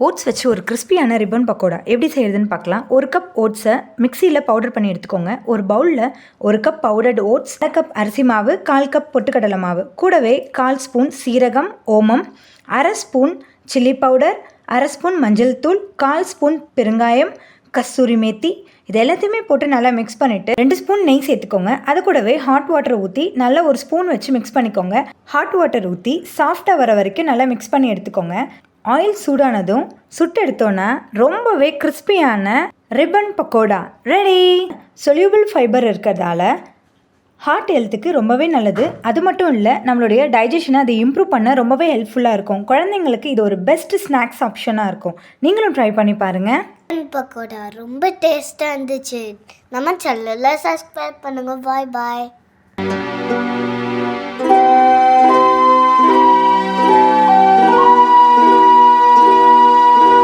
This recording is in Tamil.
ஓட்ஸ் வச்சு ஒரு கிறிஸ்பியான ரிப்பன் பக்கோடா எப்படி செய்யறதுன்னு பார்க்கலாம். ஒரு கப் ஓட்ஸை மிக்சியில் பவுடர் பண்ணி எடுத்துக்கோங்க. ஒரு பவுலில் ஒரு கப் பவுடர்டு ஓட்ஸ், 1 கப் அரிசி மாவு, 1/4 கப் பொட்டுக்கடலை மாவு, கூடவே 1/4 ஸ்பூன் சீரகம், ஓமம், 1/2 ஸ்பூன் சில்லி பவுடர், 1/2 ஸ்பூன் மஞ்சள் தூள், 1/4 ஸ்பூன் பெருங்காயம், கஸ்தூரி மேத்தி, இது எல்லாத்தையுமே போட்டு நல்லா மிக்ஸ் பண்ணிவிட்டு 2 ஸ்பூன் நெய் சேர்த்துக்கோங்க. அது கூடவே ஹாட் வாட்டர் ஊற்றி நல்லா ஒரு ஸ்பூன் வச்சு மிக்ஸ் பண்ணிக்கோங்க. ஹாட் வாட்டர் ஊற்றி சாஃப்டாக வர வரைக்கும் நல்லா மிக்ஸ் பண்ணி எடுத்துக்கோங்க. ஆயில் சூடானதும் சுட்டு எடுத்தோன்னா ரொம்பவே கிறிஸ்பியான ribbon pakoda ready. Soluble fibre இருக்கிறதால ஹார்ட் ஹெல்த்துக்கு ரொம்பவே நல்லது. அது மட்டும் இல்லை, நம்மளுடைய டைஜஷனை அதை இம்ப்ரூவ் பண்ண ரொம்பவே ஹெல்ப்ஃபுல்லாக இருக்கும். குழந்தைங்களுக்கு இது ஒரு பெஸ்ட் ஸ்நாக்ஸ் ஆப்ஷனாக இருக்கும். நீங்களும் ட்ரை பண்ணி பாருங்கள். பக்கோடா ரொம்ப டேஸ்ட்டாக இருந்துச்சு. நம்ம சேனலில் சப்ஸ்கிரைப் பண்ணுங்கள். பாய் பாய்.